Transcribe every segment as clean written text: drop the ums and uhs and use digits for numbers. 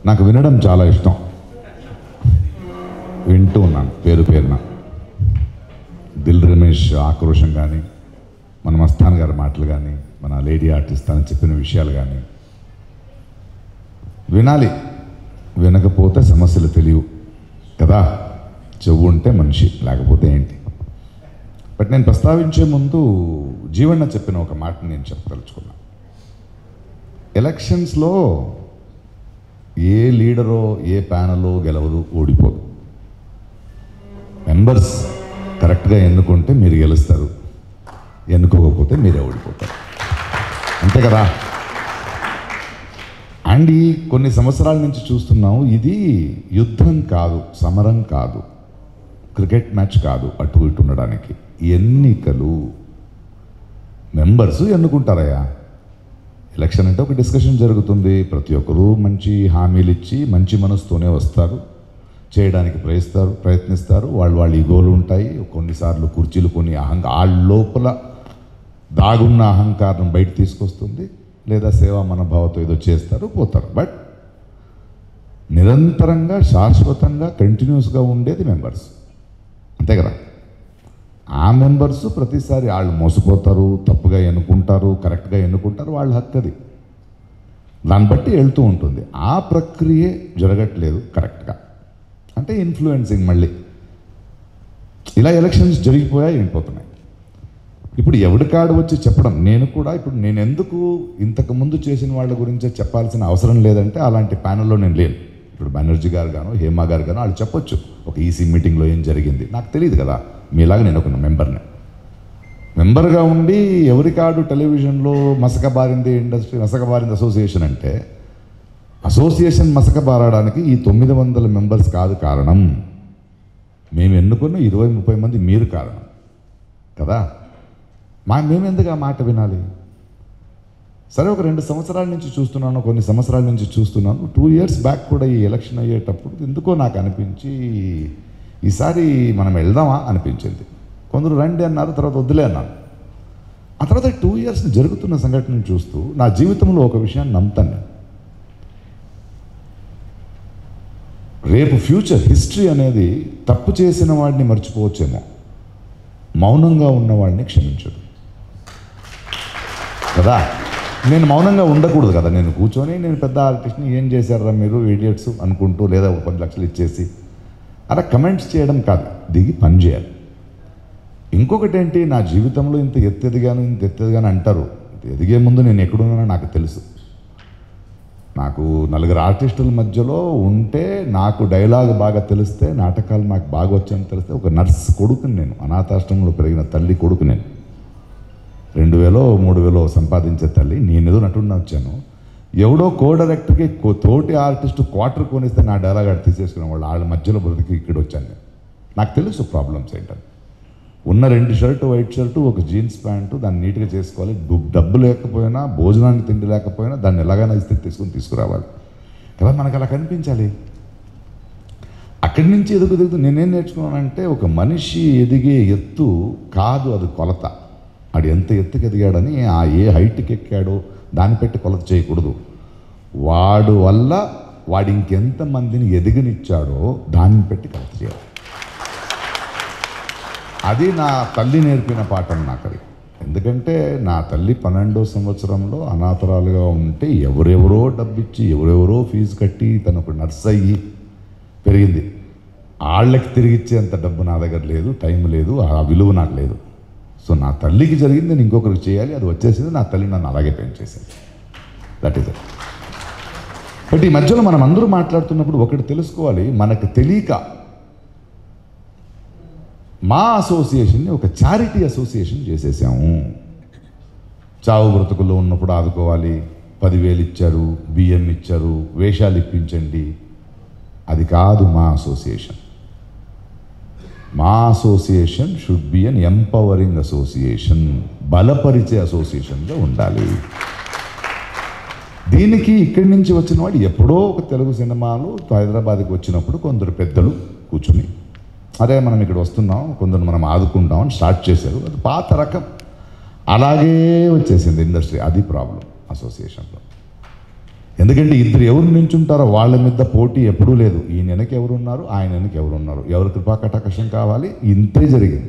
నాకు వినడం చాలా ఇష్టం, వింటూ ఉన్నాను పేరు పేరున. దిల్ రమేష్ ఆక్రోషం కానీ, మన మస్తాన్ గారి మాటలు కానీ, మన లేడీ ఆర్టిస్ట్ అని చెప్పిన విషయాలు కానీ వినాలి. వినకపోతే సమస్యలు తెలియవు కదా. చెవు ఉంటే మనిషి, లేకపోతే ఏంటి. బట్ నేను ప్రస్తావించే ముందు జీవన్న చెప్పిన ఒక మాటని నేను చెప్పదలుచుకున్నాను. ఎలక్షన్స్లో ఏ లీడరో ఏ ప్యానలో గెలవదు, ఓడిపోదు. మెంబర్స్ కరెక్ట్గా ఎన్నుకుంటే మీరు గెలుస్తారు, ఎన్నుకోకపోతే మీరే ఓడిపోతారు, అంతే కదా. అండ్ ఈ కొన్ని సంవత్సరాల నుంచి చూస్తున్నాము, ఇది యుద్ధం కాదు, సమరం కాదు, క్రికెట్ మ్యాచ్ కాదు అటు ఇటు ఉండడానికి. ఎన్నికలు, మెంబర్స్ ఎన్నుకుంటారయ్యా. ఎలక్షన్ అంటే ఒక డిస్కషన్ జరుగుతుంది, ప్రతి ఒక్కరూ మంచి హామీలు ఇచ్చి మంచి మనసుతోనే వస్తారు, చేయడానికి ప్రయత్నిస్తారు. వాళ్ళ ఈగోలు ఉంటాయి, కొన్నిసార్లు కుర్చీలు కొని వాళ్ళ లోపల దాగున్న అహంకారం బయట తీసుకొస్తుంది, లేదా సేవా మనోభావంతో ఏదో చేస్తారు, పోతారు. బట్ నిరంతరంగా శాశ్వతంగా కంటిన్యూస్గా ఉండేది మెంబర్స్, అంతే కదా. ఆ మెంబర్స్ ప్రతిసారి వాళ్ళు మోసపోతారు, తప్పుగా ఎన్నుకుంటారు, కరెక్ట్గా ఎన్నుకుంటారు, వాళ్ళ హక్కు అది, దాన్ని బట్టి వెళ్తూ ఉంటుంది. ఆ ప్రక్రియే జరగట్లేదు కరెక్ట్గా. అంటే ఇన్ఫ్లుయెన్సింగ్ మళ్ళీ ఇలా ఎలక్షన్స్ జరిగిపోయాయి, వెళ్ళిపోతున్నాయి. ఇప్పుడు ఎవడికాడు వచ్చి చెప్పడం, నేను ఎందుకు ఇంతకుముందు చేసిన వాళ్ళ గురించే చెప్పాల్సిన అవసరం లేదంటే అలాంటి ప్యానెల్లో నేను లేను. ఇప్పుడు బెనర్జీ గారు గాను, హేమా గారు గాను వాళ్ళు చెప్పొచ్చు ఒక ఈసీ మీటింగ్లో ఏం జరిగింది. నాకు తెలియదు కదా, మీలాగా నేను ఒక మెంబర్గా ఉండి ఎవరికాడు టెలివిజన్లో మసకబారింది ఇండస్ట్రీ, మసకబారింది అసోసియేషన్ అంటే, అసోసియేషన్ మసకబారడానికి ఈ 900 మెంబర్స్ కాదు కారణం, మేము ఎన్నుకున్న 20-30 మంది మీరు కారణం కదా. మేమెందుకు ఆ మాట వినాలి? సరే, ఒక 2 సంవత్సరాల నుంచి చూస్తున్నాను, కొన్ని సంవత్సరాల నుంచి చూస్తున్నాను. 2 years బ్యాక్ కూడా ఈ ఎలక్షన్ అయ్యేటప్పుడు ఎందుకో నాకు అనిపించి ఈసారి మనం వెళ్దామా అనిపించింది. కొందరు రండి అన్నారు, తర్వాత వద్దులే అన్నాను. ఆ తర్వాత 2 years జరుగుతున్న సంఘటనను చూస్తూ నా జీవితంలో ఒక విషయాన్ని నమ్ముతాను నేను. రేపు ఫ్యూచర్ హిస్టరీ అనేది తప్పు చేసిన వాడిని మర్చిపోవచ్చేమో, మౌనంగా ఉన్నవాడిని క్షమించడు కదా. నేను మౌనంగా ఉండకూడదు కదా. నేను కూర్చొని నేను పెద్ద ఆర్టిస్ట్ని, ఏం చేశారా మీరు ఇడియట్స్ అనుకుంటూ, లేదా 10 లక్షలు ఇచ్చేసి అలా కమెంట్స్ చేయడం కాదు, దిగి పని చేయాలి. ఇంకొకటి ఏంటి, నా జీవితంలో ఇంత ఎత్తెదిగాను అంటారు. ఎదిగే ముందు నేను ఎక్కడున్నానో నాకు తెలుసు. నాకు 4 ఆర్టిస్టుల మధ్యలో ఉంటే, నాకు డైలాగ్ బాగా తెలిస్తే, నాటకాలు నాకు బాగా వచ్చని తెలిస్తే, ఒక నర్స్ కొడుకుని నేను, అనాథాశ్రమంలో పెరిగిన తల్లి కొడుకు నేను, 2000-3000 సంపాదించే తల్లి. నేనేదో నటుడిని వచ్చాను, ఎవడో డైరెక్టర్కి తోటి ఆర్టిస్టు క్వార్టర్ కొనిస్తే నా డైలాగ్ అటు తీసేసుకునేవాళ్ళు. వాళ్ళ మధ్యలో బ్రతికి ఇక్కడ వచ్చాను నేను. నాకు తెలుసు ప్రాబ్లమ్స్ ఏంటని. ఉన్న 2 షర్టు, వైట్ షర్టు, ఒక జీన్స్ ప్యాంటు, దాన్ని నీట్గా చేసుకోవాలి. డబ్బు లేకపోయినా, భోజనానికి తిండి లేకపోయినా దాన్ని ఎలాగైనా ఇస్తే తీసుకురావాలి కదా. మనకు అలా కనిపించాలి. అక్కడి నుంచి ఎదుగు నేనేం నేర్చుకున్నానంటే, ఒక మనిషి ఎదిగే ఎత్తు కాదు అది కొలత. వాడు ఎంత ఎత్తుకు ఎదిగాడని ఏ హైట్కి ఎక్కాడో దాన్ని పెట్టి కొలత చేయకూడదు. వాడు ఇంకెంతమందిని ఎదిగనిచ్చాడో దాన్ని పెట్టి కొలత చేయాలి. అది నా తల్లి నేర్పిన పాఠం నాకు అది. ఎందుకంటే నా తల్లి 12వ సంవత్సరంలో అనాథరాలుగా ఉంటే ఎవరెవరో డబ్బిచ్చి, ఎవరెవరో ఫీజు కట్టి తను ఒక నర్స్ అయ్యి పెరిగింది. వాళ్ళకి తిరిగిచ్చేంత డబ్బు నా దగ్గర లేదు, టైం లేదు, ఆ విలువ నాకు లేదు. సో నా తల్లికి జరిగింది నేను ఇంకొకరికి చేయాలి, అది వచ్చేసింది. నా తల్లి నన్ను అలాగే పెంచేసింది. That is it. బట్ ఈ మధ్యలో మనం అందరూ మాట్లాడుతున్నప్పుడు ఒకటి తెలుసుకోవాలి, మనకు తెలియక మా అసోసియేషన్ని ఒక చారిటీ అసోసియేషన్ చేసేసాము. చావు బ్రతుకుల్లో ఉన్నప్పుడు ఆదుకోవాలి, 10,000 ఇచ్చారు, బియ్యం ఇచ్చారు, వేషాలు ఇప్పించండి, అది కాదు మా అసోసియేషన్. మా association should be an empowering association, బలపరిచే అసోసియేషన్గా ఉండాలి. దీనికి ఇక్కడి నుంచి వచ్చిన వాడు ఎప్పుడో ఒక తెలుగు సినిమాలు హైదరాబాద్కి వచ్చినప్పుడు కొందరు పెద్దలు కూర్చుని, అదే మనం ఇక్కడ వస్తున్నాం, కొందరు మనం ఆదుకుంటాం అని స్టార్ట్ చేశారు. అది పాత రకం, అలాగే వచ్చేసింది ఇండస్ట్రీ. అది ప్రాబ్లం అసోసియేషన్లో. ఎందుకంటే ఇద్దరు ఎవరు నించుంటారో వాళ్ళ మీద పోటీ ఎప్పుడూ లేదు. ఈయన వెనక ఎవరున్నారు, ఆయన వెనక ఎవరున్నారు, ఎవరు కృపాకటాక్షం కావాలి, ఇంతే జరిగింది.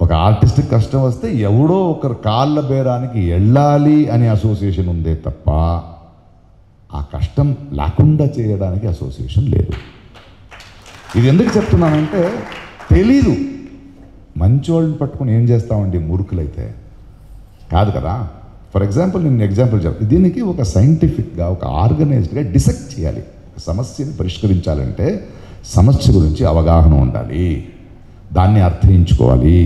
ఒక ఆర్టిస్ట్కి కష్టం వస్తే ఎవడో ఒకరు కాళ్ళ బేరానికి వెళ్ళాలి అనే అసోసియేషన్ ఉందే తప్ప ఆ కష్టం లేకుండా చేయడానికి అసోసియేషన్ లేదు. ఇది ఎందుకు చెప్తున్నానంటే తెలీదు. మంచోళ్ళని పట్టుకుని ఏం చేస్తామండి మూర్ఖులైతే, కాదు కదా. ఫర్ ఎగ్జాంపుల్ నేను ఎగ్జాంపుల్ చెప్తాను. దీనికి ఒక సైంటిఫిక్గా ఒక ఆర్గనైజ్డ్గా డిసెక్ట్ చేయాలి. సమస్యని పరిష్కరించాలంటే సమస్య గురించి అవగాహన ఉండాలి, దాన్ని అర్థించుకోవాలి,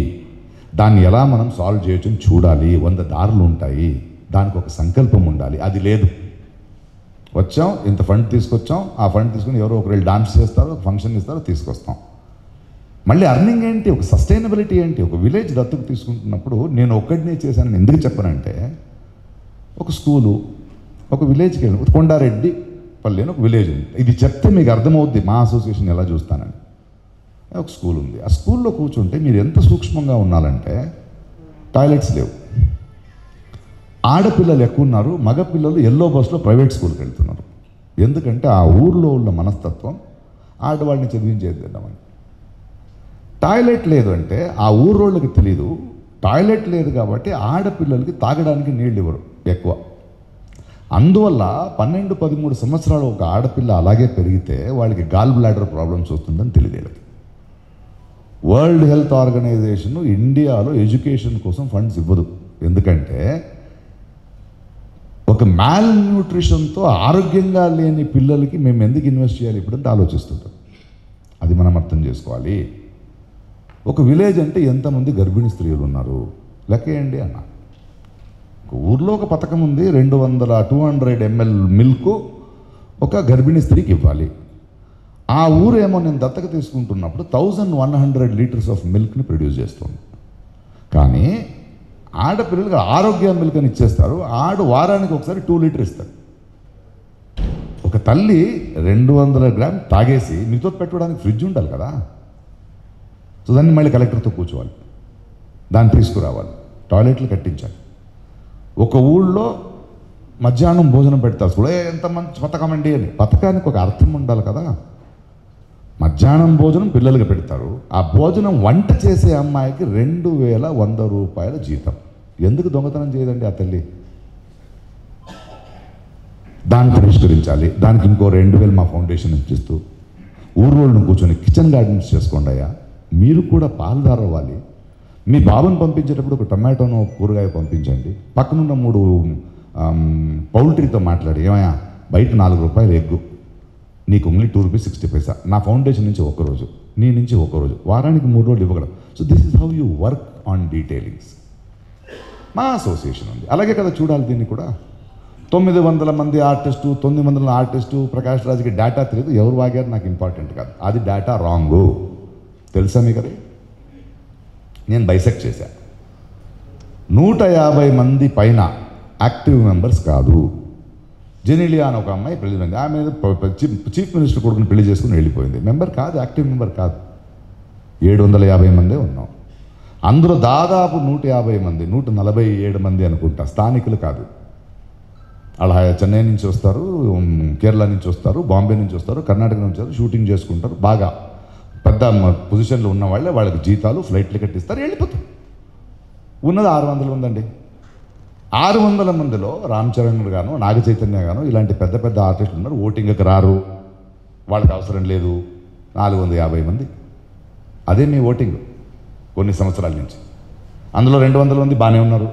దాన్ని ఎలా మనం సాల్వ్ చేయొచ్చని చూడాలి. 100 దారులు ఉంటాయి, దానికి ఒక సంకల్పం ఉండాలి. అది లేదు. వచ్చాం, ఇంత ఫండ్ తీసుకొచ్చాం, ఆ ఫండ్ తీసుకుని ఎవరో ఒకరు డాన్స్ చేస్తారు, ఫంక్షన్ ఇస్తారు, తీసుకొస్తాం. మళ్ళీ అర్నింగ్ ఏంటి, ఒక సస్టైనబిలిటీ ఏంటి? ఒక విలేజ్ దత్తుకు తీసుకుంటున్నప్పుడు నేను ఒక్కడినే చేశానని ఎందుకు చెప్పనంటే, ఒక స్కూలు, ఒక విలేజ్కి వెళ్ళి కొండారెడ్డి పల్లె అని ఒక విలేజ్ ఉంది. ఇది చెప్తే మీకు అర్థమవుద్ది మా అసోసియేషన్ ఎలా చూస్తానని. ఒక స్కూల్ ఉంది. ఆ స్కూల్లో కూర్చుంటే మీరు ఎంత సూక్ష్మంగా ఉండాలంటే టాయిలెట్స్ లేవు, ఆడపిల్లలు ఎక్కువ ఉన్నారు, మగపిల్లలు ఎల్లో బస్లో ప్రైవేట్ స్కూల్కి వెళ్తున్నారు. ఎందుకంటే ఆ ఊర్లో ఉన్న మనస్తత్వం ఆడవాళ్ళని చదివించేద్దామని. టాయిలెట్ లేదు అంటే ఆ ఊరోళ్ళకి తెలీదు, టాయిలెట్ లేదు కాబట్టి ఆడపిల్లలకి తాగడానికి నీళ్ళు ఇవ్వరు ఎక్కువ. అందువల్ల 12-13 సంవత్సరాలు ఒక ఆడపిల్ల అలాగే పెరిగితే వాళ్ళకి గాల్ బ్లాడర్ ప్రాబ్లమ్స్ వస్తుందని తెలియదు వీళ్ళకి. వరల్డ్ హెల్త్ ఆర్గనైజేషన్ ఇండియాలో ఎడ్యుకేషన్ కోసం ఫండ్స్ ఇవ్వదు. ఎందుకంటే ఒక మాల్ న్యూట్రిషన్తో ఆరోగ్యంగా లేని పిల్లలకి మేము ఎందుకు ఇన్వెస్ట్ చేయాలి ఇప్పుడంటే ఆలోచిస్తుంటాం. అది మనం అర్థం చేసుకోవాలి. ఒక విలేజ్ అంటే ఎంతమంది గర్భిణీ స్త్రీలు ఉన్నారు లెక్కేయండి అన్న. ఒక ఊర్లో ఒక పథకం ఉంది, 200 ml మిల్క్ ఒక గర్భిణీ స్త్రీకి ఇవ్వాలి. ఆ ఊరు ఏమో నేను దత్తక తీసుకుంటున్నప్పుడు 1100 లీటర్స్ ఆఫ్ మిల్క్ని ప్రొడ్యూస్ చేస్తుంది. కానీ ఆడపిల్లలకు ఆరోగ్య మిల్క్ అని ఇచ్చేస్తారు. వారానికి ఒకసారి 2 లీటర్ ఇస్తారు. ఒక తల్లి 200 గ్రామ్ తాగేసి మిగతా పెట్టుకోవడానికి ఫ్రిడ్జ్ ఉండాలి కదా. సో దాన్ని మళ్ళీ కలెక్టర్తో కూర్చోవాలి, దాన్ని తీసుకురావాలి, టాయిలెట్లు కట్టించాలి. ఒక ఊళ్ళో మధ్యాహ్నం భోజనం పెడతారు కూడా, ఎంత మంచి పథకం అండి అని. పథకానికి ఒక అర్థం ఉండాలి కదా. మధ్యాహ్నం భోజనం పిల్లలకి పెడతారు, ఆ భోజనం వంట చేసే అమ్మాయికి 2100 రూపాయల జీతం. ఎందుకు దొంగతనం చేయదండి ఆ తల్లి? దాన్ని పరిష్కరించాలి. దానికి ఇంకో 2000 మా ఫౌండేషన్ ఇచ్చిస్తూ ఊరోళ్ళను కూర్చొని కిచెన్ గార్డెన్స్ చేసుకోండి అయ్యా. మీరు కూడా పాలుదారు అవ్వాలి. మీ బాబుని పంపించేటప్పుడు ఒక టమాటోను కూరగాయ పంపించండి. పక్కనున్న 3 పౌల్ట్రీతో మాట్లాడి, ఏమయ్యా బయట 4 రూపాయలు ఎగ్గు, నీకు ఓన్లీ ₹2.60. నా ఫౌండేషన్ నుంచి ఒకరోజు, నీ నుంచి ఒకరోజు, వారానికి 3 రోజులు ఇవ్వగలం. So this is how you work on detailings. మా అసోసియేషన్ ఉంది. అలాగే కదా చూడాలి దీన్ని కూడా. 900 మంది ఆర్టిస్టు, 900 ఆర్టిస్టు, ప్రకాష్ రాజ్కి డేటా తెలియదు, ఎవరు వాగారు నాకు ఇంపార్టెంట్ కాదు. అది డేటా రాంగు, తెలుసా మీకు? అది నేను బైసెక్ట్ చేశా. 150 మంది పైన యాక్టివ్ మెంబర్స్ కాదు. జెనిలియా అని ఒక అమ్మాయి పెళ్లి అయింది. ఆమె చీఫ్ మినిస్టర్ కొడుకుని పెళ్లి చేసుకుని వెళ్ళిపోయింది. మెంబర్ కాదు, యాక్టివ్ మెంబర్ కాదు. 750 మందే ఉన్నాం. అందులో దాదాపు 150 మంది, 147 మంది అనుకుంటా స్థానికులు కాదు. అలా చెన్నై నుంచి వస్తారు, కేరళ నుంచి వస్తారు, బాంబే నుంచి వస్తారు, కర్ణాటక నుంచి వస్తారు, షూటింగ్ చేసుకుంటారు. బాగా పెద్ద పొజిషన్లో ఉన్న వాళ్ళే, వాళ్ళకి జీతాలు, ఫ్లైట్లు కట్టిస్తారు, వెళ్ళిపోతారు. ఉన్నది 600 మంది అండి. 600 మందిలో రామ్ చరణ్ గాను, నాగ చైతన్య గాను ఇలాంటి పెద్ద పెద్ద ఆర్టిస్టులు ఉన్నారు. ఓటింగ్కి రారు, వాళ్ళకి అవసరం లేదు. 450 మంది, అదే మీ ఓటింగ్ కొన్ని సంవత్సరాల నుంచి. అందులో 200 మంది బాగానే ఉన్నారు.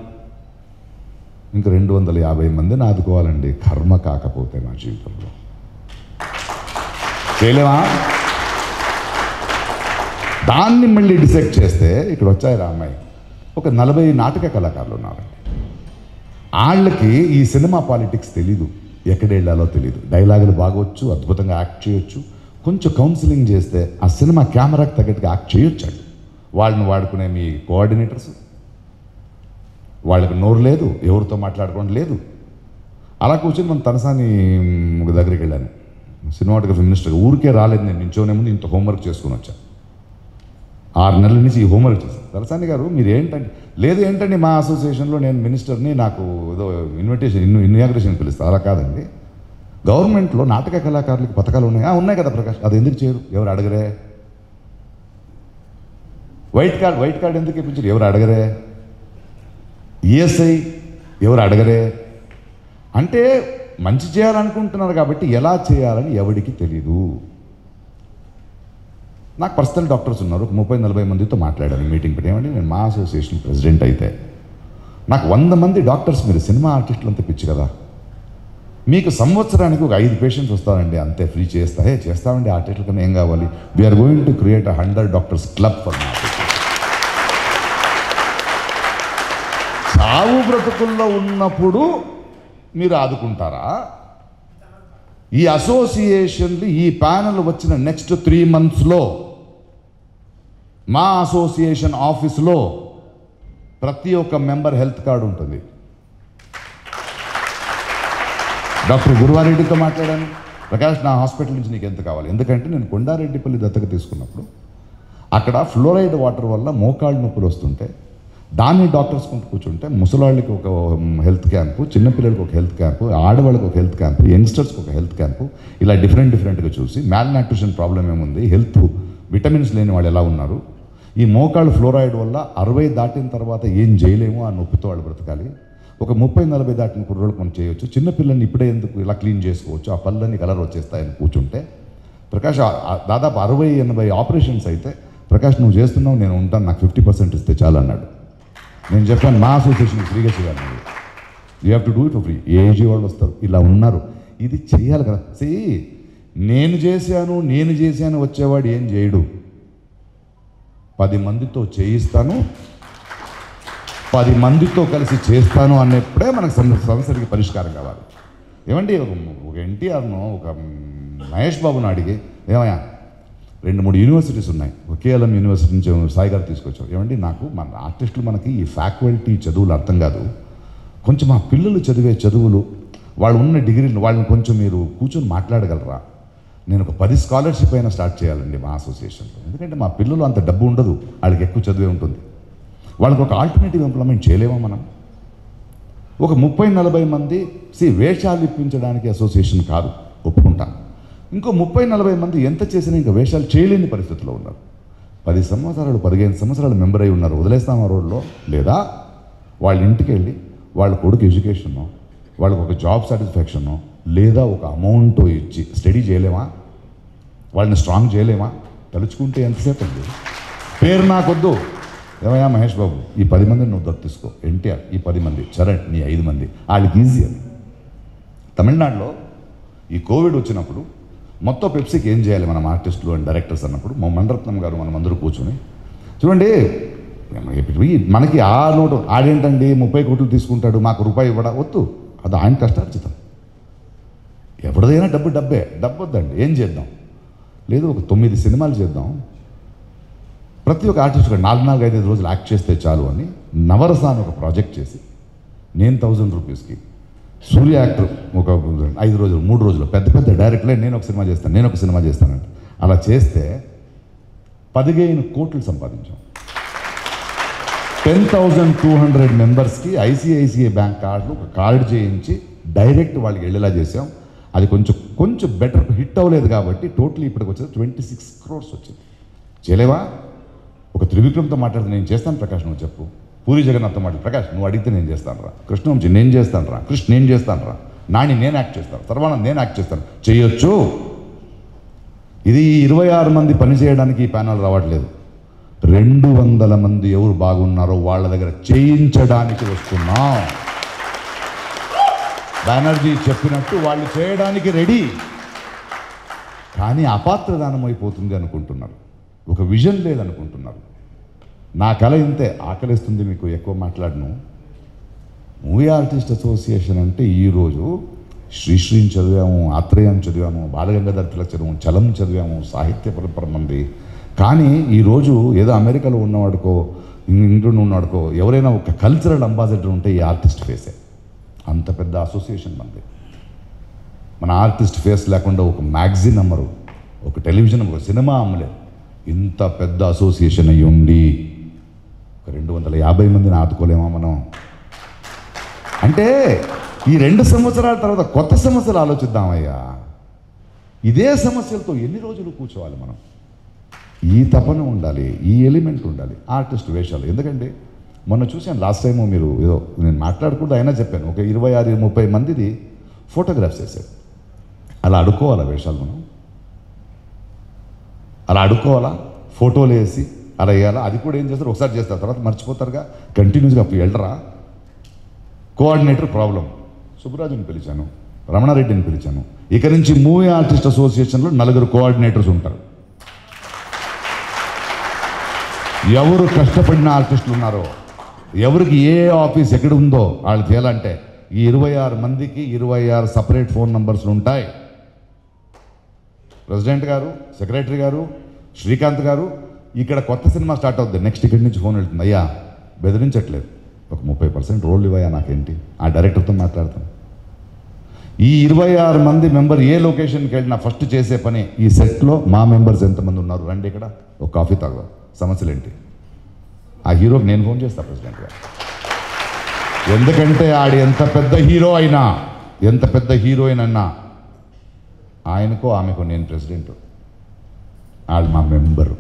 ఇంకా 250 మందిని ఆదుకోవాలండి. కర్మ కాకపోతే మా జీవితంలో చేయలేమా? దాన్ని మళ్ళీ డిసైడ్ చేస్తే ఇక్కడ వచ్చాయి రా అమ్మాయి, ఒక 40 నాటక కళాకారులు ఉన్నారండి. వాళ్ళకి ఈ సినిమా పాలిటిక్స్ తెలీదు, ఎక్కడ వెళ్ళాలో తెలీదు. డైలాగులు బాగొచ్చు, అద్భుతంగా యాక్ట్ చేయొచ్చు. కొంచెం కౌన్సిలింగ్ చేస్తే ఆ సినిమా కెమెరాకి తగ్గట్టుగా యాక్ట్ చేయొచ్చాడు. వాళ్ళని వాడుకునే మీ కోఆర్డినేటర్స్, వాళ్ళకి నోరు లేదు, ఎవరితో మాట్లాడుకోవడం లేదు. అలా కూర్చొని మన తనసాని దగ్గరికి వెళ్ళాను, సినిమాటోగ్రఫీ మినిస్టర్గా. ఊరికే రాలేదు, నేను నించోనే ముందు ఇంత హోంవర్క్ చేసుకుని వచ్చాను. 6 నెలల నుంచి ఈ హోంవర్క్ చేశాను. తలసాని గారు మీరు ఏంటంటే, లేదు ఏంటండి మా అసోసియేషన్లో నేను మినిస్టర్ని, నాకు ఏదో ఇన్విటేషన్ ఇనాగ్రేషన్ పిలుస్తా. అలా కాదండి, గవర్నమెంట్లో నాటక కళాకారులకు పథకాలు ఉన్నాయి ఉన్నాయి కదా ప్రకాష్, అది ఎందుకు చేయరు? ఎవరు అడగరే? వైట్ కార్డ్ ఎందుకు ఇప్పించారు? ఎవరు అడగరే? ఈఎస్ఐ ఎవరు అడగరే? అంటే మంచి చేయాలనుకుంటున్నారు కాబట్టి ఎలా చేయాలని ఎవరికి తెలీదు. నాకు పర్సనల్ డాక్టర్స్ ఉన్నారు, 30-40 మందితో మాట్లాడాను మీటింగ్ పెట్టి. ఏమంటే నేను మా అసోసియేషన్ ప్రెసిడెంట్ అయితే నాకు 100 మంది డాక్టర్స్, మీరు సినిమా ఆర్టిస్టులు అంతా పిచ్చి కదా, మీకు సంవత్సరానికి ఒక 5 పేషెంట్స్ వస్తారండి అంతే, ఫ్రీ చేస్తామండి ఆర్టిస్టుల కన్నా ఏం కావాలి? We are going to create 100 doctors club for MAA. చావు బ్రతుకుల్లో ఉన్నప్పుడు మీరు ఆదుకుంటారా? ఈ అసోసియేషన్లు, ఈ ప్యానల్ వచ్చిన నెక్స్ట్ 3 monthsలో మా అసోసియేషన్ ఆఫీసులో ప్రతి ఒక్క మెంబర్ హెల్త్ కార్డు ఉంటుంది. డాక్టర్ గురువారెడ్డితో మాట్లాడాను, ప్రకాష్ నా హాస్పిటల్ నుంచి నీకు ఎంత కావాలి? ఎందుకంటే నేను కొండారెడ్డిపల్లి దత్తత తీసుకున్నప్పుడు అక్కడ ఫ్లోరైడ్ వాటర్ వల్ల మోకాళ్ళు నొప్పులు వస్తుంటే దాన్ని డాక్టర్స్ కొంటూ కూర్చుంటే ముసలాళ్ళకి ఒక హెల్త్ క్యాంపు, చిన్నపిల్లలకి ఒక హెల్త్ క్యాంపు, ఆడవాళ్ళకి ఒక హెల్త్ క్యాంపు, యంగ్స్టర్స్కి ఒక హెల్త్ క్యాంపు, ఇలా డిఫరెంట్గా చూసి మ్యాల్ న్యూట్రిషన్ ప్రాబ్లం ఏముంది, హెల్త్ విటమిన్స్ లేని వాళ్ళు ఎలా ఉన్నారు, ఈ మోకాళ్ళు ఫ్లోరైడ్ వల్ల 60 దాటిన తర్వాత ఏం చేయలేము, ఆ నొప్పితో వాళ్ళు బ్రతకాలి, ఒక 30-40 దాటిన కుర్రోళ్ళకి మనం చేయొచ్చు, చిన్నపిల్లల్ని ఇప్పుడే ఎందుకు ఇలా క్లీన్ చేసుకోవచ్చు, ఆ పళ్ళని కలర్ వచ్చేస్తాయని కూర్చుంటే ప్రకాష్ దాదాపు 60-80 ఆపరేషన్స్ అయితే, ప్రకాష్ నువ్వు చేస్తున్నావు, నేను ఉంటాను, నాకు 50% ఇస్తే చాలు అన్నాడు. నేను చెప్పాను మా అసోసియేషన్ ఫ్రీగా చేయాలి, you have to do it for free. AG వాళ్ళు వస్తారు, ఇలా ఉన్నారు, ఇది చేయాలి కదా. నేను చేశాను వచ్చేవాడు ఏం చేయడు. 10 మందితో చేయిస్తాను, 10 మందితో కలిసి చేస్తాను అన్నప్పుడే మనకు సమస్యకి పరిష్కారం కావాలి. ఏమండి ఒక ఎన్టీఆర్ను, ఒక మహేష్ బాబును అడిగి, ఏమయ్యా 2-3 యూనివర్సిటీస్ ఉన్నాయి, కేఎల్ఎం యూనివర్సిటీ నుంచి సాయి గారు తీసుకొచ్చారు, ఏమండి నాకు మన ఆర్టిస్టులు మనకి ఈ ఫ్యాకల్టీ చదువులు అర్థం కాదు, కొంచెం మా పిల్లలు చదివే చదువులు, వాళ్ళు ఉన్న డిగ్రీలు వాళ్ళని కొంచెం మీరు కూర్చొని మాట్లాడగలరా? నేను ఒక 10 స్కాలర్షిప్ అయినా స్టార్ట్ చేయాలండి మా అసోసియేషన్లో, ఎందుకంటే మా పిల్లలు అంత డబ్బు ఉండదు, వాళ్ళకి ఎక్కువ చదివే ఉంటుంది, వాళ్ళకి ఒక ఆల్టర్నేటివ్ ఇంప్లిమెంట్ చేయలేమా మనం? ఒక 30-40 మంది వేషాలు ఇప్పించడానికి అసోసియేషన్ కాదు, ఒప్పుకుంటాను. ఇంకో 30-40 మంది ఎంత చేసినా ఇంకా వేషాలు చేయలేని పరిస్థితిలో ఉన్నారు. 10 సంవత్సరాలు 15 సంవత్సరాలు మెంబర్ అయి ఉన్నారు, వదిలేస్తాం ఆ రోడ్లో. లేదా వాళ్ళ ఇంటికి వెళ్ళి వాళ్ళ కొడుకు ఎడ్యుకేషను, వాళ్ళకు ఒక జాబ్ సాటిస్ఫాక్షను, లేదా ఒక అమౌంట్ ఇచ్చి స్టడీ చేయలేమా? వాళ్ళని స్ట్రాంగ్ చేయలేమా? తలుచుకుంటే ఎంతసేపు అండి? పేరు నాకొద్దు, ఏమయ్యా మహేష్ బాబు ఈ 10 మందిని నువ్వు దత్తు తీసుకో, ఎన్టీఆర్ ఈ 10 మంది, చరణ్ నీ 5 మంది, వాళ్ళకి ఈజీ అని. తమిళనాడులో ఈ కోవిడ్ వచ్చినప్పుడు మొత్తం పెప్సీకి ఏం చేయాలి మనం ఆర్టిస్టులు అండ్ డైరెక్టర్స్ అన్నప్పుడు మా మణిరత్నం గారు మనం అందరూ కూర్చొని, చూడండి మనకి ఆ నోటు ఆడేంటండి 30 కోట్లు తీసుకుంటాడు, మాకు రూపాయి ఇవ్వడా? వద్దు, అది ఆయన కష్టార్జితం. ఎవరిదైనా డబ్బే, డబ్బు వద్దండి, ఏం చేద్దాం? లేదు ఒక 9 సినిమాలు చేద్దాం, ప్రతి ఒక్క ఆర్టిస్ట్ 4-5 రోజులు యాక్ట్ చేస్తే చాలు అని నవరస అని ఒక ప్రాజెక్ట్ చేసి నేను 1000 రూపీస్కి, సూర్య యాక్టర్ ఒక 5 రోజులు 3 రోజులు, పెద్ద డైరెక్టర్లే నేను ఒక సినిమా చేస్తానంటే అలా చేస్తే 15 కోట్లు సంపాదించాం. 10,200 మెంబర్స్కి ఐసిఐసిఐ బ్యాంక్ కార్డులు ఒక కార్డు చేయించి డైరెక్ట్ వాళ్ళకి వెళ్ళేలా చేసాం. అది కొంచెం బెటర్ హిట్ అవ్వలేదు కాబట్టి టోటల్ ఇప్పటికి వచ్చేది 26 crores వచ్చింది. చేయలేవా? ఒక త్రివిక్రమ్తో మాట్లాడితే నేను చేస్తాను ప్రకాష్, నువ్వు చెప్పు. పూరి జగన్నాథ్తో మాట్లాడు, ప్రకాష్ నువ్వు అడిగితే నేను చేస్తాను రా. కృష్ణవంశీ నేను చేస్తాను రా. కృష్ణ నేను చేస్తాను రా. నాని నేను యాక్ట్ చేస్తాను. సర్వానంద్ నేను యాక్ట్ చేస్తాను. చేయొచ్చు. ఇది 26 మంది పని చేయడానికి ఈ ప్యానల్ రావట్లేదు. 200 మంది ఎవరు బాగున్నారో వాళ్ళ దగ్గర చేయించడానికి వస్తున్నాం. బెనర్జీ చెప్పినట్టు వాళ్ళు చేయడానికి రెడీ. కానీ అపాత్రదానం అయిపోతుంది అనుకుంటున్నారు, ఒక విజన్ లేదనుకుంటున్నారు. నా కళ ఇంతే, ఆకలిస్తుంది మీకు ఎక్కువ మాట్లాడను. మూవీ ఆర్టిస్ట్ అసోసియేషన్ అంటే ఈరోజు శ్రీశ్రీని చదివాము, ఆత్రేయాన్ని చదివాము, బాలగంగాధర్ తిలక్ చదివాము, చలం చదివాము, సాహిత్య పరంపర మంది. కానీ ఈరోజు ఏదో అమెరికాలో ఉన్నవాడికో ఇంగ్లాండ్లో ఉన్నవాడికో ఎవరైనా ఒక కల్చరల్ అంబాసిడర్ ఉంటే ఈ ఆర్టిస్ట్ ఫేసే. అంత పెద్ద అసోసియేషన్ మంది. మన ఆర్టిస్ట్ ఫేస్ లేకుండా ఒక మ్యాగజైన్ అమ్మరు, ఒక టెలివిజన్, ఒక సినిమా అమ్మలేరు. ఇంత పెద్ద అసోసియేషన్ అయ్యి ఉండి 250 మందిని ఆదుకోలేమా మనం? అంటే ఈ 2 సంవత్సరాల తర్వాత కొత్త సమస్యలు ఆలోచిద్దామయ్యా. ఇదే సమస్యలతో ఎన్ని రోజులు కూర్చోవాలి మనం? ఈ తపన ఉండాలి, ఈ ఎలిమెంట్ ఉండాలి. ఆర్టిస్ట్ వేషాలు ఎందుకంటే మొన్న చూశాను లాస్ట్ టైము, మీరు ఏదో నేను మాట్లాడకుండా అయినా చెప్పాను, ఒక 26-30 మందిది ఫోటోగ్రాఫ్స్ వేశారు. అలా అడుక్కోవాలా వేషాలు మనం? అలా అడుక్కోవాలా? ఫోటోలు వేసి అలా వేయాలా? అది కూడా ఏం చేస్తారు, ఒకసారి చేస్తారు, తర్వాత మర్చిపోతారుగా. కంటిన్యూస్గా అప్పుడు వెళ్ళరా? Coordinator problem. సుబ్బరాజుని పిలిచాను, రమణారెడ్డిని పిలిచాను. ఇక నుంచి మూవీ ఆర్టిస్ట్ అసోసియేషన్లో 4 కోఆర్డినేటర్స్ ఉంటారు. ఎవరు కష్టపడిన ఆర్టిస్టులు ఉన్నారో, ఎవరికి ఏ ఆఫీస్ ఎక్కడ ఉందో వాళ్ళు చేయాలంటే ఈ 26 మందికి 26 సపరేట్ ఫోన్ నంబర్స్లు ఉంటాయి. ప్రెసిడెంట్ గారు, సెక్రటరీ గారు, శ్రీకాంత్ గారు, ఇక్కడ కొత్త సినిమా స్టార్ట్ అవుతుంది, నెక్స్ట్ ఇక్కడి నుంచి ఫోన్ వెళ్తుంది. అయ్యా బెదిరించట్లేదు, ఒక 30% రోల్ ఇవ్వయా నాకేంటి, ఆ డైరెక్టర్తో మాట్లాడతాను. ఈ 26 మంది మెంబర్ ఏ లొకేషన్కి వెళ్ళినా ఫస్ట్ చేసే పని, ఈ సెట్లో మా మెంబర్స్ ఎంతమంది ఉన్నారు రండి, ఇక్కడ ఒక కాఫీ తాగుదాం, సమస్యలు ఏంటి? ఆ హీరోకి నేను ఫోన్ చేస్తాను ప్రెసిడెంట్ గారు. ఎందుకంటే ఆడు ఎంత పెద్ద హీరో అయినా, ఎంత పెద్ద హీరోయిన్ అన్నా, ఆయనకో ఆమెకో నేను ప్రెసిడెంట్, వాళ్ళు మా మెంబరు.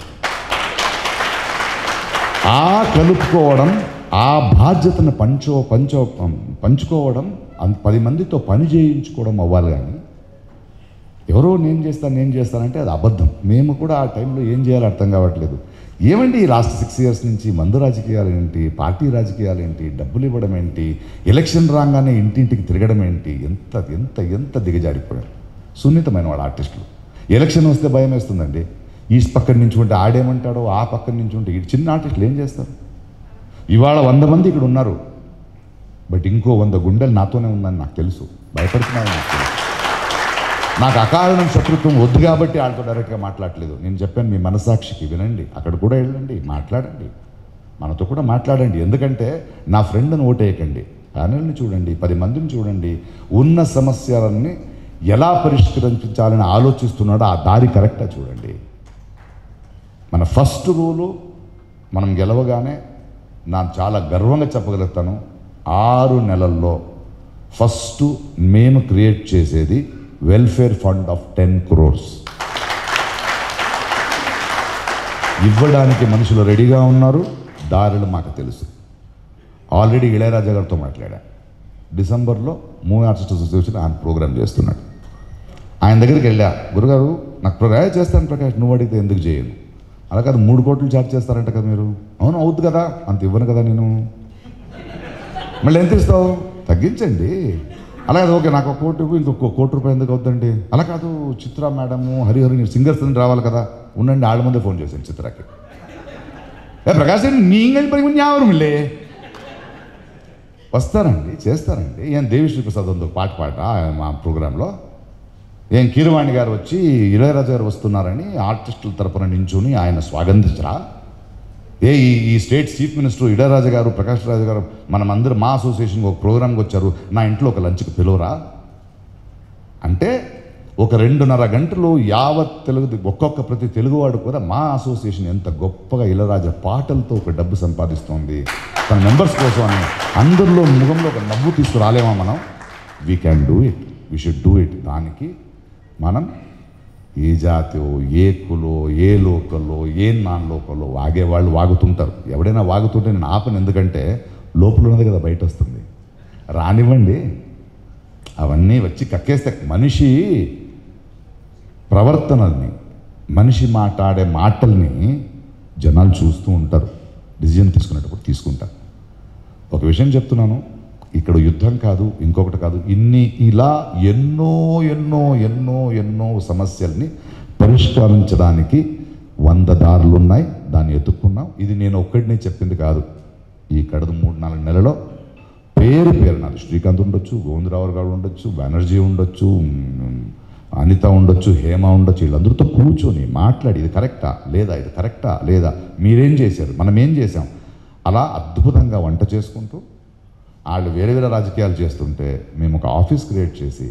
ఆ కలుపుకోవడం, ఆ బాధ్యతను పంచుకోవడం, 10 మందితో పని చేయించుకోవడం అవ్వాలి. కానీ ఎవరో నేను చేస్తానంటే అది అబద్ధం. మేము కూడా ఆ టైంలో ఏం చేయాలో అర్థం కావట్లేదు. ఏమండి ఈ లాస్ట్ 6 years నుంచి మందు రాజకీయాలు ఏంటి, పార్టీ రాజకీయాలు ఏంటి, డబ్బులు ఇవ్వడం ఏంటి, ఎలక్షన్ రాగానే ఇంటింటికి తిరగడం ఏంటి, ఎంత ఎంత ఎంత దిగజారిపోయారు. సున్నితమైన వాళ్ళ ఆర్టిస్టులు. ఎలక్షన్ వస్తే భయం వేస్తుందండి. ఈ పక్కన నుంచి ఉంటే ఆడేమంటాడో, ఆ పక్కన నుంచి ఉంటే ఈ చిన్న ఆర్టిస్టులు ఏం చేస్తారు? ఇవాళ 100 మంది ఇక్కడ ఉన్నారు, బట్ ఇంకో 100 గుండెలు నాతోనే ఉందని నాకు తెలుసు. భయపడుతున్నాను నాకు తెలుసు. నాకు అకారణం శత్రుత్వం వద్దు కాబట్టి వాళ్ళతో డైరెక్ట్గా మాట్లాడలేదు. నేను చెప్పాను, మీ మనసాక్షికి వినండి, అక్కడ కూడా వెళ్ళండి, మాట్లాడండి, మనతో కూడా మాట్లాడండి. ఎందుకంటే నా ఫ్రెండ్ని ఓటేయకండి, ప్యానెల్ని చూడండి, 10 మందిని చూడండి, ఉన్న సమస్యలన్నీ ఎలా పరిష్కరించాలని ఆలోచిస్తున్నాడో ఆ దారి కరెక్ట్గా చూడండి. మన ఫస్ట్ రూలు, మనం గెలవగానే నాకు చాలా గర్వంగా చెప్పగలుగుతాను, 6 నెలల్లో ఫస్ట్ మేము క్రియేట్ చేసేది వెల్ఫేర్ ఫండ్ ఆఫ్ 10 crores. ఇవ్వడానికి మనుషులు రెడీగా ఉన్నారు, దారులు మాకు తెలుసు. ఆల్రెడీ ఇళయరాజా గారితో మాట్లాడా. డిసెంబర్లో మూవీ ఆర్టిస్ట్ అసోసియేషన్ ఆయన ప్రోగ్రామ్ చేస్తున్నాడు. ఆయన దగ్గరికి వెళ్ళా, గురుగారు నాకు ప్రోగ్రామ్ చేస్తాను ప్రకాష్, నువ్వు అడిగితే ఎందుకు చేయను? అలా కాదు, 3 కోట్లు ఛార్జ్ చేస్తారంట కదా మీరు. అవును అవుద్ది కదా, అంత ఇవ్వను కదా నేను. మళ్ళీ ఎంత ఇస్తావు? తగ్గించండి. అలా కాదు, ఓకే నాకు 1 కోటి ఇంకొక 1 కోటి రూపాయలు ఎందుకు అవుతుందండి? అలా కాదు, చిత్ర మేడము, హరిహరి సింగర్స్ రావాలి కదా, ఉండండి, వాళ్ళ ముందే ఫోన్ చేశాను చిత్రకి. ప్రకాష్ నీంగల్ పని ஞாபகமில்லை, వస్తారండి, చేస్తారండి. ఏం దేవిశ్రీ ప్రసాద్ ఉంది పాట మా ప్రోగ్రాంలో, ఏం కీరవాణి గారు వచ్చి ఇళయరాజా గారు వస్తున్నారని ఆర్టిస్టుల తరపున నించుని ఆయన స్వాగతించరా? ఈ స్టేట్ చీఫ్ మినిస్టర్ ఇళయరాజా గారు, ప్రకాష్ రాజు గారు, మనమందరూ మా అసోసియేషన్కి ఒక ప్రోగ్రామ్కి వచ్చారు, నా ఇంట్లో ఒక లంచ్కి పిలవరా అంటే, ఒక 2.5 గంటలు యావత్ ఒక్కొక్క ప్రతి తెలుగువాడు కూడా మా అసోసియేషన్ ఎంత గొప్పగా ఇళయరాజా పాటలతో ఒక డబ్బు సంపాదిస్తోంది తన మెంబర్స్ కోసం అని అందరిలో ముఖంలో ఒక నవ్వు తీసుకురాలేమా మనం? We can do it, we should do it. దానికి మనం ఏ జాతో, ఏ కులో, ఏ లోకల్లో, ఏ నాన్ లోకల్లో వాగేవాళ్ళు వాగుతుంటారు. ఎవడైనా వాగుతుంటే నేను ఆపను, ఎందుకంటే లోపల ఉన్నది కదా బయట వస్తుంది. రానివ్వండి, అవన్నీ వచ్చి కక్కేస్తే మనిషి ప్రవర్తనల్ని, మనిషి మాట్లాడే మాటల్ని జనాలు చూస్తూ ఉంటారు, డిసిజన్ తీసుకునేటప్పుడు తీసుకుంటారు. ఒక విషయం చెప్తున్నాను, ఇక్కడ యుద్ధం కాదు, ఇంకొకటి కాదు, ఇలా ఎన్నో ఎన్నో ఎన్నో ఎన్నో సమస్యల్ని పరిష్కరించడానికి 100 దారులు ఉన్నాయి, దాన్ని ఎత్తుక్కున్నాం. ఇది నేను ఒక్కడినే చెప్పింది కాదు. ఈ కడదు 3-4 నెలలో పేరు నాది శ్రీకాంత్ ఉండొచ్చు, గోవిందరావు గారు ఉండొచ్చు, బెనర్జీ ఉండొచ్చు, అనిత ఉండొచ్చు, హేమ ఉండొచ్చు, వీళ్ళందరితో కూర్చొని మాట్లాడి ఇది కరెక్టా లేదా, ఇది కరెక్టా లేదా, మీరేం చేశారు, మనం ఏం చేసాం, అలా అద్భుతంగా వంట చేసుకుంటూ, వాళ్ళు వేరే వేరే రాజకీయాలు చేస్తుంటే మేము ఒక ఆఫీస్ క్రియేట్ చేసి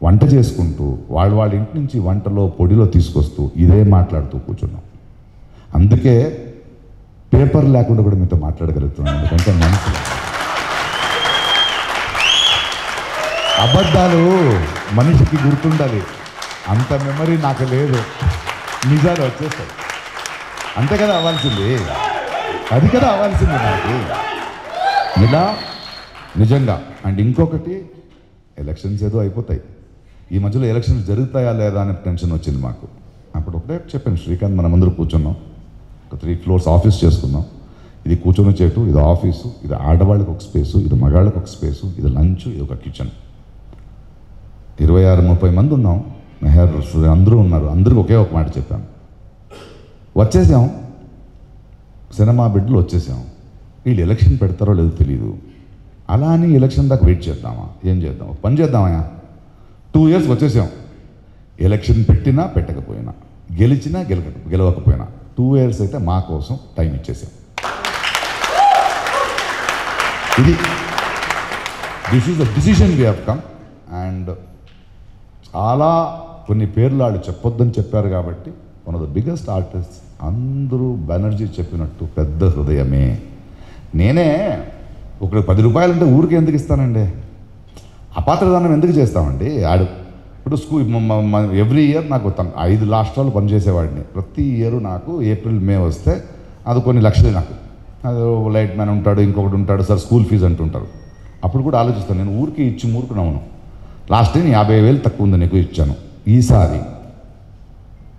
వంట చేసుకుంటూ వాళ్ళ ఇంటి నుంచి వంటలో పొడిలో తీసుకొస్తూ ఇదే మాట్లాడుతూ కూర్చున్నాం. అందుకే పేపర్ లేకుండా కూడా మీతో మాట్లాడగలుగుతున్నాను, ఎందుకంటే మనసు అబద్ధాలు మనిషికి గుర్తుండాలి, అంత మెమరీ నాకు లేదు, నిజాలు వచ్చేస్తాయి. అంతే కదా అవ్వాల్సింది, అది కదా అవ్వాల్సింది నాకు ఇలా నిజంగా. అండ్ ఇంకొకటి, ఎలక్షన్స్ ఏదో అయిపోతాయి, ఈ మధ్యలో ఎలక్షన్స్ జరుగుతాయా లేదా అనే టెన్షన్ వచ్చింది మాకు. అప్పుడు ఒకటే చెప్పాను, శ్రీకాంత్ మనం అందరూ కూర్చున్నాం, ఒక 3 floors ఆఫీస్ చేసుకున్నాం, ఇది కూర్చొని చేయటం, ఇది ఆఫీసు, ఇది ఆడవాళ్ళకి ఒక స్పేసు, ఇది మగాళ్ళకి ఒక స్పేసు, ఇది లంచ్, ఇది ఒక కిచెన్. 26-30 మంది ఉన్నాం, మెహర్ అందరూ ఉన్నారు, అందరికీ ఒకే ఒక మాట చెప్పాను, వచ్చేసాం, సినిమా బిడ్డలు వచ్చేసాం, వీళ్ళు ఎలక్షన్ పెడతారో లేదో తెలియదు, అలా అని ఎలక్షన్ దాకా వెయిట్ చేద్దామా, ఏం చేద్దాం, ఒక పని చేద్దామా, 2 years వచ్చేసాం, ఎలక్షన్ పెట్టినా పెట్టకపోయినా, గెలిచినా గెలవకపోయినా 2 years అయితే మా కోసం టైం ఇచ్చేసాం. ఇది this is the decision we have come. And చాలా కొన్ని పేర్లు వాళ్ళు చెప్పొద్దని చెప్పారు కాబట్టి, one of the biggest artist, అందరూ బెనర్జీ చెప్పినట్టు పెద్ద హృదయమే. నేనే ఒకరికి 10 రూపాయలు అంటే ఊరికి ఎందుకు ఇస్తానండి, అపాత్రదానం ఎందుకు చేస్తామండి. ఇప్పుడు స్కూల్ ఎవ్రీ ఇయర్ నాకు 5 రాష్ట్రాలు పనిచేసేవాడిని, ప్రతి ఇయర్ నాకు April May వస్తే అది కొన్ని లక్షలు, నాకు అది లైట్ మ్యాన్ ఉంటాడు, ఇంకొకటి ఉంటాడు, సార్ స్కూల్ ఫీజు అంటుంటారు. అప్పుడు కూడా ఆలోచిస్తాను, నేను ఊరికి ఇచ్చి మూర్ఖునవును, లాస్ట్ టైం 50,000 తక్కువ ఉంది నీకు ఇచ్చాను, ఈసారి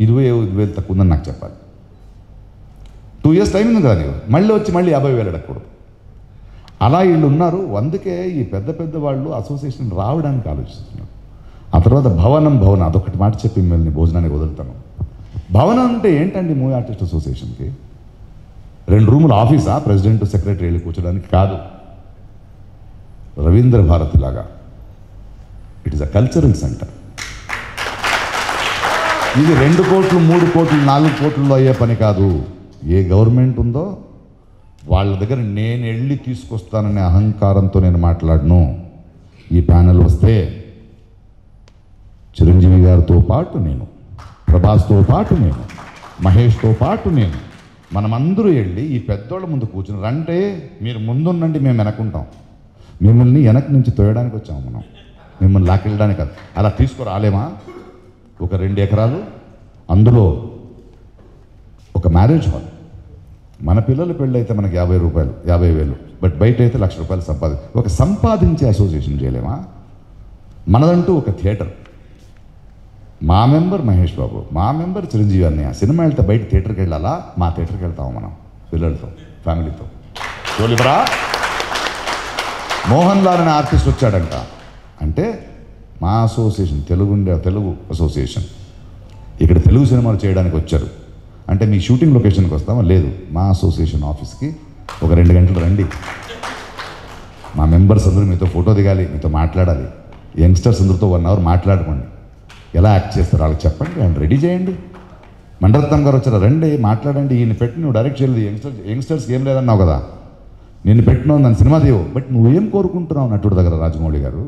25,000 తక్కువ ఉందని నాకు చెప్పాలి. 2 years టైం ఉంది కదా నీకు, మళ్ళీ వచ్చి మళ్ళీ 50,000 అడగకూడదు. అలా వీళ్ళు ఉన్నారు. అందుకే ఈ పెద్ద పెద్ద వాళ్ళు అసోసియేషన్ రావడానికి ఆలోచిస్తున్నారు. ఆ తర్వాత భవనం అదొకటి మాట చెప్పి మిమ్మల్ని భోజనానికి వదులుతాను. భవనం అంటే ఏంటండి మూవీ ఆర్టిస్ట్ అసోసియేషన్కి? 2 రూముల ఆఫీసా, ప్రెసిడెంట్ సెక్రటరీ వెళ్ళి కూర్చోడానికి కాదు, రవీంద్ర భారతి లాగా it is a cultural centre. ఇది 2 కోట్లు 3 కోట్లు 4 కోట్లలో అయ్యే పని కాదు. ఏ గవర్నమెంట్ ఉందో వాళ్ళ దగ్గర నేను వెళ్ళి తీసుకొస్తాననే అహంకారంతో నేను మాట్లాడను. ఈ ప్యానెల్ వస్తే చిరంజీవి గారితో పాటు నేను, ప్రభాస్తో పాటు నేను, మహేష్తో పాటు నేను, మనమందరూ వెళ్ళి ఈ పెద్దోళ్ళ ముందు కూర్చుని, రంటే మీరు ముందుండండి, మేము వెనకుంటాం, మిమ్మల్ని వెనక నుంచి తోయడానికి వచ్చాము, మనం మిమ్మల్ని లాకెళ్ళడానికి కాదు. అలా తీసుకురాలేమా? ఒక 2 ఎకరాలు, అందులో ఒక మ్యారేజ్ హాల్, మన పిల్లల పెళ్ళి అయితే మనకి 50 రూపాయలు 50,000, బట్ బయట అయితే ₹1,00,000 ఒక సంపాదించే అసోసియేషన్ చేయలేమా? మనదంటూ ఒక థియేటర్, మా మెంబర్ మహేష్ బాబు, మా మెంబర్ చిరంజీవి అన్నయ్య, సినిమా వెళ్తే బయట థియేటర్కి వెళ్ళాలా? మా థియేటర్కి వెళ్తాము మనం పిల్లలతో, ఫ్యామిలీతో. చూలిపరా మోహన్ లాల్ అనే ఆర్టిస్ట్ వచ్చాడంట అంటే మా అసోసియేషన్, తెలుగు అసోసియేషన్ ఇక్కడ తెలుగు సినిమాలు చేయడానికి వచ్చారు అంటే మీ షూటింగ్ లొకేషన్కి వస్తామా? లేదు, మా అసోసియేషన్ ఆఫీస్కి ఒక 2 గంటలు రండి, మా మెంబర్స్ అందరూ మీతో ఫోటో దిగాలి, మీతో మాట్లాడాలి, యంగ్స్టర్స్ అందరితో 1 hour మాట్లాడుకోండి, ఎలా యాక్ట్ చేస్తారో వాళ్ళకి చెప్పండి, అండ్ రెడీ చేయండి. మండరత్నం గారు వచ్చారు, రండి మాట్లాడండి, ఈయన పెట్టి నువ్వు డైరెక్ట్ చేయలేదు, యంగ్స్టర్స్కి ఏం లేదన్నావు కదా, నిన్ను పెట్టినావు, నన్ను సినిమా తీయవు, బట్ నువ్వేం కోరుకుంటున్నావు? నటుడు దగ్గర రాజమౌళి గారు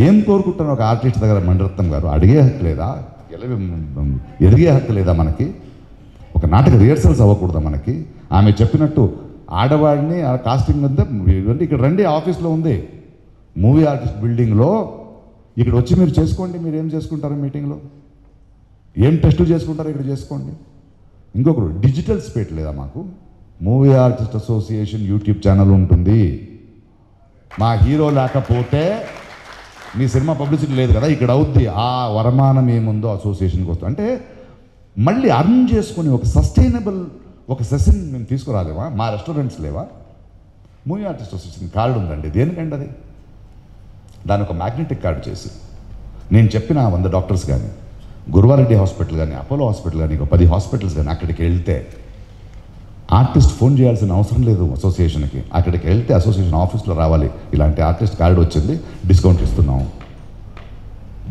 ఏం కోరుకుంటున్నావు? ఒక ఆర్టిస్ట్ దగ్గర మండరత్నం గారు అడిగే హక్కు లేదా? ఎదిగే హక్కు లేదా మనకి? ఒక నాటక రిహర్సల్స్ అవ్వకూడదా మనకి? ఆమె చెప్పినట్టు ఆడవాడిని కాస్టింగ్ అంతా ఇక్కడ రండి, ఆఫీస్లో ఉంది మూవీ ఆర్టిస్ట్ బిల్డింగ్లో, ఇక్కడ వచ్చి మీరు చేసుకోండి, మీరు ఏం చేసుకుంటారు మీటింగ్లో, ఏం టెస్టులు చేసుకుంటారో ఇక్కడ చేసుకోండి. ఇంకొకరు డిజిటల్ స్పేట్ లేదా మాకు? Movie artist association YouTube channel ఉంటుంది. మా హీరో లేకపోతే మీ సినిమా పబ్లిసిటీ లేదు కదా, ఇక్కడ అవుద్ది. ఆ వరమానం ఏముందో అసోసియేషన్కి వస్తుంది అంటే మళ్ళీ అర్న్ చేసుకుని ఒక సస్టైనబుల్ ఒక సెషన్ మేము తీసుకురాలేమా? మా రెస్టారెంట్స్ లేవా? మూవీ ఆర్టిస్ట్ అసోసియేషన్ కార్డు ఉందండి, దేనికండి అది? దాని ఒక మ్యాగ్నెటిక్ కార్డు చేసి నేను చెప్పిన 100 డాక్టర్స్ కానీ, గురువారెడ్డి హాస్పిటల్ కానీ, అపోలో హాస్పిటల్ కానీ, ఒక 10 హాస్పిటల్స్ కానీ అక్కడికి వెళ్తే ఆర్టిస్ట్ ఫోన్ చేయాల్సిన అవసరం లేదు అసోసియేషన్కి. అక్కడికి వెళ్తే అసోసియేషన్ ఆఫీస్లో రావాలి, ఇలాంటి ఆర్టిస్ట్ కార్డు వచ్చింది, డిస్కౌంట్ ఇస్తున్నాం.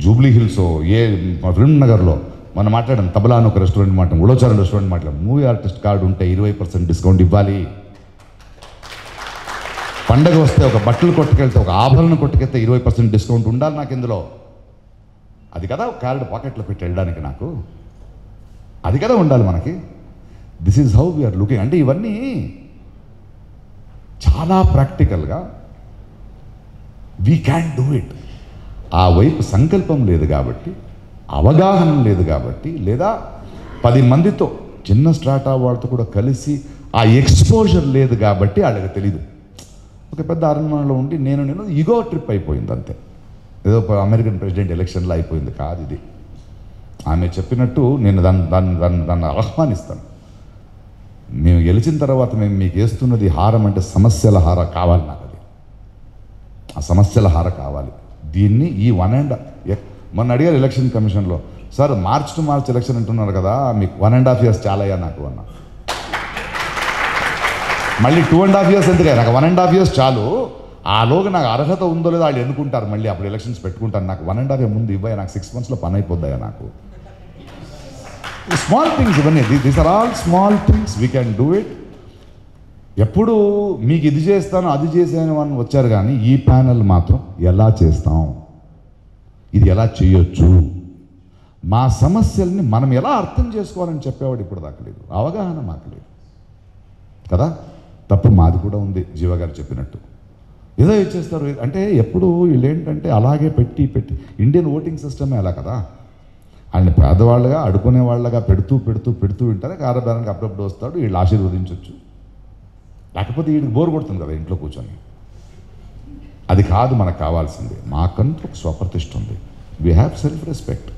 జూబ్లీ హిల్స్ ఫిల్మ్ నగర్లో మనం మాట్లాడాం, తబలా అని ఒక రెస్టారెంట్ మాట్లాడాం, ఉడోచారం రెస్టారెంట్ మాట్లాడాం, మూవీ ఆర్టిస్ట్ కార్డు ఉంటే 20% డిస్కౌంట్ ఇవ్వాలి. పండగ వస్తే ఒక బట్టలు కొట్టుకెళ్తే, ఒక ఆభరణ కొట్టుకెళ్తే 20% డిస్కౌంట్ ఉండాలి నాకు ఇందులో. అది కదా కార్డు పాకెట్లో పెట్టి వెళ్ళడానికి నాకు, అది కదా ఉండాలి మనకి. This is how we are looking. అంటే ఇవన్నీ చాలా ప్రాక్టికల్గా వీ క్యాన్ డూ ఇట్. ఆ వైపు సంకల్పం లేదు కాబట్టి, అవగాహన లేదు కాబట్టి, లేదా 10 మందితో చిన్న స్ట్రాటా వాళ్ళతో కూడా కలిసి ఆ ఎక్స్పోజర్ లేదు కాబట్టి వాళ్ళకి తెలీదు. ఒక పెద్ద అరణ్యంలో ఉండి నేను ఈగో ట్రిప్ అయిపోయింది అంతే. ఏదో అమెరికన్ ప్రెసిడెంట్ ఎలక్షన్లో అయిపోయింది కాదు ఇది. ఆమె చెప్పినట్టు నేను దాన్ని ఆహ్వానిస్తాను. మేము గెలిచిన తర్వాత మేము మీకు వేస్తున్నది హారం అంటే సమస్యల హార కావాలి. నాకు అది ఆ సమస్యల హార కావాలి. దీన్ని ఈ మొన్న అడిగారు ఎలక్షన్ కమిషన్లో, sir March to March election అంటున్నారు కదా, మీకు 1.5 years చాలయ్యా నాకు అన్నా. మళ్ళీ 2.5 years ఎందుకయ్యా, నాకు 1.5 years చాలు. ఆలోగా నాకు అర్హత ఉందో లేదో వాళ్ళు ఎన్నుకుంటారు, మళ్ళీ అప్పుడు ఎలక్షన్స్ పెట్టుకుంటారు. నాకు 1.5 years ముందు ఇవ్వయా, నాకు 6 monthsలో పని అయిపోద్దాయా నాకు. స్మాల్ థింగ్స్ ఇవన్నీ, these are all small things, we can do it. ఎప్పుడు మీకు ఇది చేస్తాను అది చేసాను అని వచ్చారు, కానీ ఈ ప్యానెల్ మాత్రం ఎలా చేస్తాం, ఇది ఎలా చేయొచ్చు, మా సమస్యల్ని మనం ఎలా అర్థం చేసుకోవాలని చెప్పేవాడు ఇప్పుడు దాకా లేదు. అవగాహన మాకు లేదు కదా. తప్పు మాది కూడా ఉంది. జీవగారు చెప్పినట్టు ఏదో ఇచ్చేస్తారు అంటే ఎప్పుడు వీళ్ళు ఏంటంటే అలాగే పెట్టి ఇండియన్ ఓటింగ్ సిస్టమే అలా కదా. వాళ్ళని పేదవాళ్ళగా అడుకునే వాళ్ళగా పెడుతూ వింటారే. కారబేరానికి అప్పుడప్పుడు వస్తాడు, వీళ్ళు ఆశీర్వదించవచ్చు. లేకపోతే వీడికి బోర్ కొడుతుంది కదా ఇంట్లో కూర్చొని. అది కాదు మనకు కావాల్సింది. మాకంటూ ఒక స్వప్రతిష్ఠ ఉంది. We have self respect.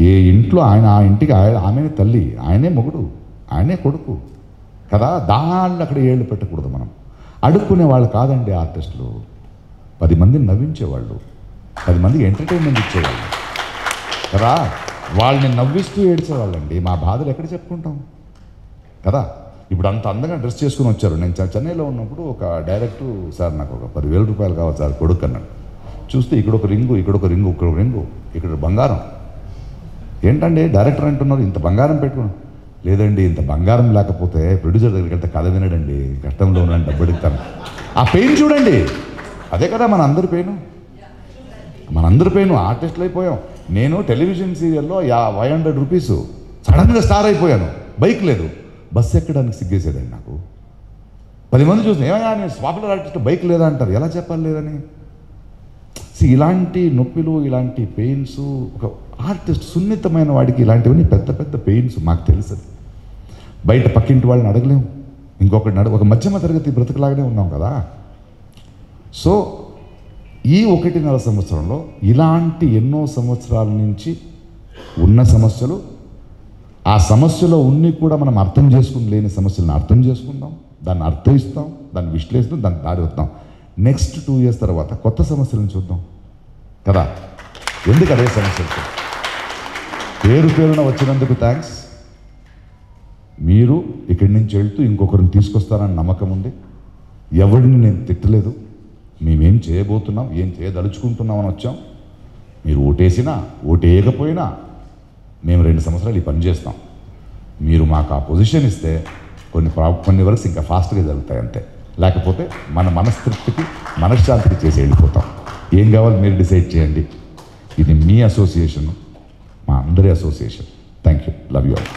ఏ ఇంట్లో ఆయన, ఆ ఇంటికి ఆమెనే తల్లి, ఆయనే మొగుడు, ఆయనే కొడుకు కదా. దాళ్ళు అక్కడ ఏళ్ళు పెట్టకూడదు. మనం అడుక్కునే వాళ్ళు కాదండి ఆర్టిస్టులు. 10 మందిని నవ్వించేవాళ్ళు, 10 మందికి ఎంటర్టైన్మెంట్ ఇచ్చేవాళ్ళు కదా. వాళ్ళని నవ్విస్తూ ఏడ్చేవాళ్ళండి. మా బాధలు ఎక్కడ చెప్పుకుంటాం కదా. ఇప్పుడు అంత అందంగా డ్రెస్ చేసుకుని వచ్చారు. నేను చెన్నైలో ఉన్నప్పుడు ఒక డైరెక్టర్, సార్ నాకు ఒక 10,000 రూపాయలు కావాలి సార్ కొడుకు అన్నాడు. చూస్తే ఇక్కడ ఒక రింగు, ఇక్కడ ఒక రింగు, ఇక్కడ బంగారం. ఏంటండి డైరెక్టర్ అంటున్నారు ఇంత బంగారం పెట్టుకున్నాను. లేదండి, ఇంత బంగారం లేకపోతే ప్రొడ్యూసర్ దగ్గరికి వెళ్తే కథ వినడండి, కష్టంలో ఉన్నాను, డబ్బు అడుగుతాను. ఆ పెయిన్ చూడండి. అదే కదా మన అందరి పెయిన్. ఆర్టిస్టులు అయిపోయాం. నేను టెలివిజన్ సీరియల్లో 500 రూపీస్ సడన్గా స్టార్ అయిపోయాను. బైక్ లేదు, బస్సు ఎక్కడానికి సిగ్గేసేదండి నాకు. 10 మంది చూసిన ఏమైనా నేను పాపులర్ ఆర్టిస్ట్ బైక్ లేదా అంటారు. ఎలా చెప్పాలి లేదని. ఇలాంటి నొప్పిలు, ఇలాంటి పెయిన్స్, ఒక ఆర్టిస్ట్ సున్నితమైన వాడికి ఇలాంటివన్నీ పెద్ద పెద్ద పెయిన్స్ మాకు తెలుసు. బయట పక్కింటి వాళ్ళని అడగలేము, ఇంకొకటి ఒక మధ్యమ తరగతి బ్రతుకులాగానే ఉన్నాం కదా. సో ఈ 1.5 సంవత్సరంలో ఇలాంటి ఎన్నో సంవత్సరాల నుంచి ఉన్న సమస్యలు, ఆ సమస్యలో ఉన్ని కూడా మనం అర్థం చేసుకుని లేని సమస్యలను అర్థం చేసుకుందాం, దాన్ని అర్థయిస్తాం, దాన్ని విశ్లేషిస్తాం, దాన్ని దారి వస్తాం. నెక్స్ట్ 2 years తర్వాత కొత్త సమస్యలను చూద్దాం కదా. ఎందుకు అదే సమస్యలు పేరున వచ్చినందుకు థ్యాంక్స్. మీరు ఇక్కడి నుంచి వెళ్తూ ఇంకొకరిని తీసుకొస్తారని నమ్మకం ఉంది. ఎవరిని నేను తిట్టలేదు. మేమేం చేయబోతున్నాం, ఏం చేయదలుచుకుంటున్నామని వచ్చాం. మీరు ఓటేసినా ఓటేయకపోయినా మేము 2 సంవత్సరాలు ఈ పని చేస్తాం. మీరు మాకు ఆ పొజిషన్ ఇస్తే కొన్ని వరకు ఇంకా ఫాస్ట్గా జరుగుతాయి అంతే. లేకపోతే మన మనస్తృప్తికి, మనశ్శాంతికి చేసి వెళ్ళిపోతాం. ఏం కావాలి మీరు డిసైడ్ చేయండి. ఇది మీ అసోసియేషన్, మా అందరి association. Thank you. Love you all.